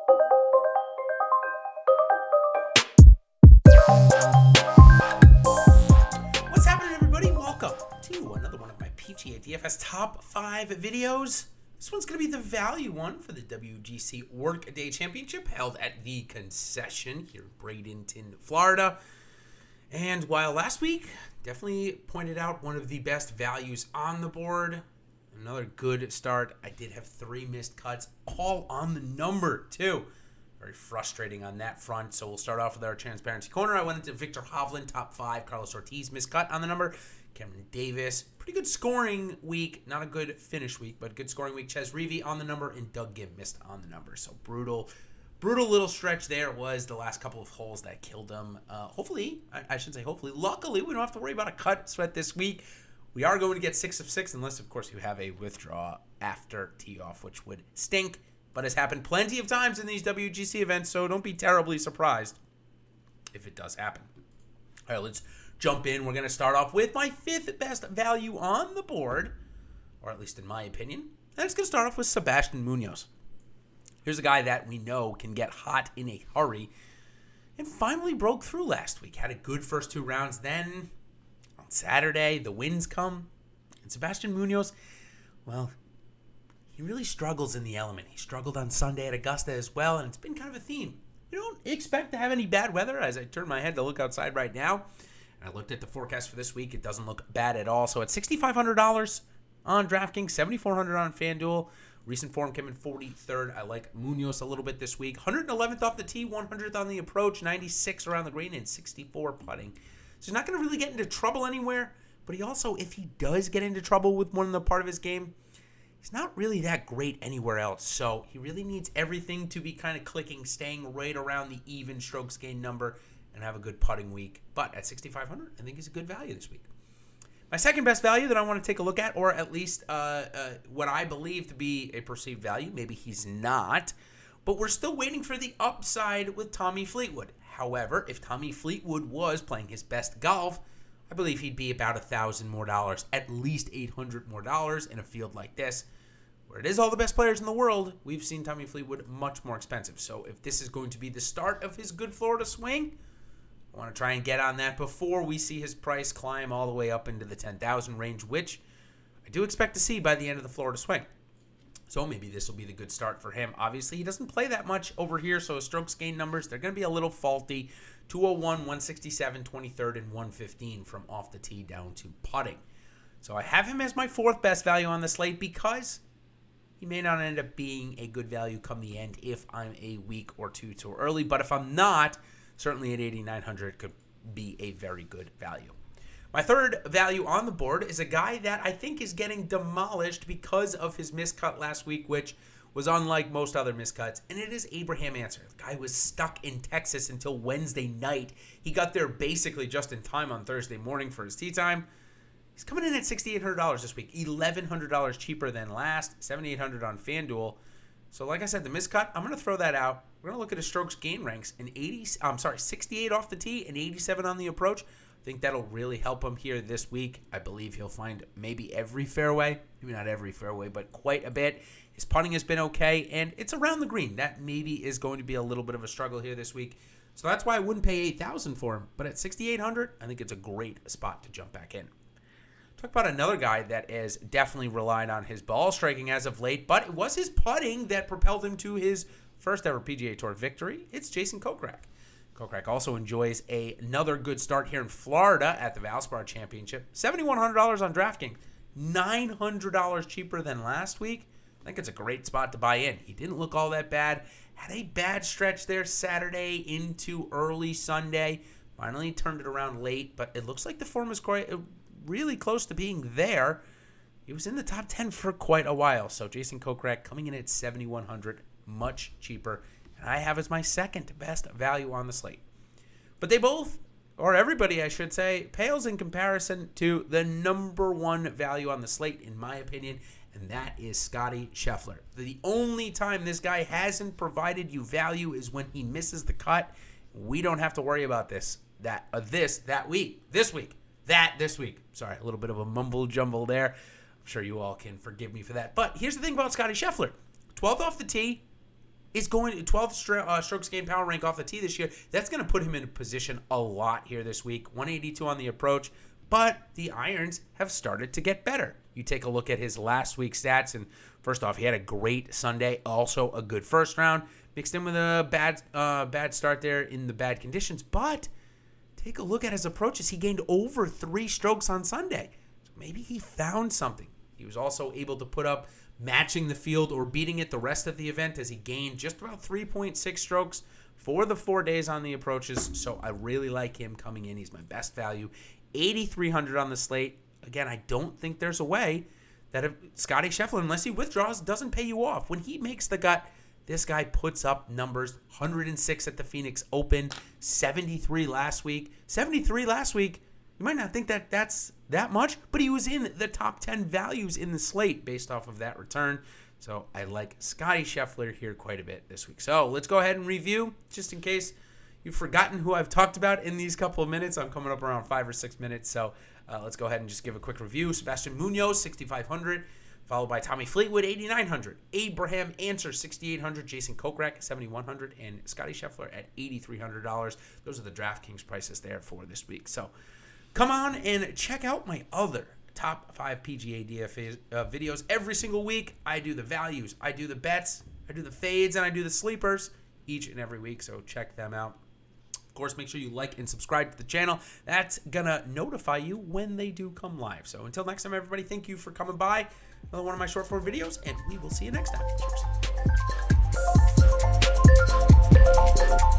What's happening, everybody? Welcome to another one of my PGA DFS top 5 videos. This one's going to be the value one for the WGC Workday Championship held at the Concession here in Bradenton, Florida. And while last week definitely pointed out one of the best values on the board, another good start. I did have 3 missed cuts, all on the number too. Very frustrating on that front. So we'll start off with our transparency corner. I went into Victor Hovland, top 5. Carlos Ortiz, miscut on the number. Cameron Davis, pretty good scoring week. Not a good finish week, but good scoring week. Ches Reavie on the number, and Doug Gibb missed on the number. So brutal little stretch there. It was the last couple of holes that killed him. Hopefully, luckily, we don't have to worry about a cut sweat this week. We are going to get 6 of 6, unless, of course, you have a withdraw after tee-off, which would stink. But has happened plenty of times in these WGC events, so don't be terribly surprised if it does happen. All right, let's jump in. We're going to start off with my 5th best value on the board, or at least in my opinion. And it's going to start off with Sebastian Munoz. Here's a guy that we know can get hot in a hurry and finally broke through last week. Had a good first 2 rounds. Then on Saturday, the winds come. And Sebastian Munoz, well, he really struggles in the element. He struggled on Sunday at Augusta as well, and it's been kind of a theme. You don't expect to have any bad weather as I turn my head to look outside right now. And I looked at the forecast for this week. It doesn't look bad at all. So at $6,500 on DraftKings, $7,400 on FanDuel. Recent form came in 43rd. I like Munoz a little bit this week. 111th off the tee, 100th on the approach, 96 around the green, and 64 putting. So he's not going to really get into trouble anywhere. But he also, if he does get into trouble with one of the part of his game, he's not really that great anywhere else. So he really needs everything to be kind of clicking, staying right around the even strokes gain number, and have a good putting week. But at $6,500, I think he's a good value this week. My second best value that I want to take a look at, or at least what I believe to be a perceived value, maybe he's not, but we're still waiting for the upside with Tommy Fleetwood. However, if Tommy Fleetwood was playing his best golf, I believe he'd be about $1,000 more, at least $800 more in a field like this, where it is all the best players in the world. We've seen Tommy Fleetwood much more expensive. So if this is going to be the start of his good Florida swing, I want to try and get on that before we see his price climb all the way up into the 10,000 range, which I do expect to see by the end of the Florida swing. So maybe this will be the good start for him. Obviously, he doesn't play that much over here, so his strokes gain numbers, they're going to be a little faulty. 201, 167, 23rd, and 115 from off the tee down to putting. So I have him as my 4th best value on the slate because he may not end up being a good value come the end if I'm a week or 2 too early. But if I'm not, certainly at $8,900 could be a very good value. My 3rd value on the board is a guy that I think is getting demolished because of his miscut last week, which was unlike most other miscuts, and it is Abraham Ancer. The guy was stuck in Texas until Wednesday night. He got there basically just in time on Thursday morning for his tee time. He's coming in at $6,800 this week, $1,100 cheaper than last, $7,800 on FanDuel. So like I said, the miscut, I'm going to throw that out. We're going to look at his strokes gain ranks, 68 off the tee and 87 on the approach. I think that'll really help him here this week. I believe he'll find maybe every fairway, maybe not every fairway, but quite a bit. His putting has been okay, and it's around the green. That maybe is going to be a little bit of a struggle here this week. So that's why I wouldn't pay $8,000 for him. But at $6,800, I think it's a great spot to jump back in. Talk about another guy that has definitely relied on his ball striking as of late, but it was his putting that propelled him to his first ever PGA Tour victory. It's Jason Kokrak. Kokrak also enjoys another good start here in Florida at the Valspar Championship. $7,100 on DraftKings, $900 cheaper than last week. I think it's a great spot to buy in. He didn't look all that bad. Had a bad stretch there Saturday into early Sunday. Finally turned it around late, but it looks like the form is quite really close to being there. He was in the top 10 for quite a while. So Jason Kokrak coming in at $7,100, much cheaper. And I have as my 2nd best value on the slate. But they both, or everybody I should say, pales in comparison to the number 1 value on the slate, in my opinion, and that is Scottie Scheffler. The only time this guy hasn't provided you value is when he misses the cut. We don't have to worry about this week. Sorry, a little bit of a mumble jumble there. I'm sure you all can forgive me for that. But here's the thing about Scottie Scheffler. 12th off the tee, is going 12 strokes gained power rank off the tee this year. That's going to put him in a position a lot here this week. 182 on the approach, but the irons have started to get better. You take a look at his last week's stats, and first off, he had a great Sunday, also a good first round, mixed in with a bad start there in the bad conditions, but take a look at his approaches. He gained over 3 strokes on Sunday, so maybe he found something. He was also able to put up matching the field or beating it the rest of the event as he gained just about 3.6 strokes for the 4 days on the approaches. So I really like him coming in. He's my best value. 8,300 on the slate. Again, I don't think there's a way that if Scottie Scheffler, unless he withdraws, doesn't pay you off. When he makes the gut, this guy puts up numbers. 106 at the Phoenix Open, 73 last week. 73 last week. You might not think that that's that much, but he was in the top 10 values in the slate based off of that return. So I like Scottie Scheffler here quite a bit this week. So let's go ahead and review, just in case you've forgotten who I've talked about in these couple of minutes. I'm coming up around 5 or 6 minutes, so let's go ahead and just give a quick review. Sebastian Munoz, 6,500, followed by Tommy Fleetwood, 8,900. Abraham Ancer, 6,800. Jason Kokrak, 7,100. And Scottie Scheffler at $8,300. Those are the DraftKings prices there for this week. So come on and check out my other top 5 PGA DFS videos every single week. I do the values, I do the bets, I do the fades, and I do the sleepers each and every week, so check them out. Of course, make sure you like and subscribe to the channel. That's going to notify you when they do come live. So until next time, everybody, thank you for coming by. Another one of my short form videos, and we will see you next time. Cheers.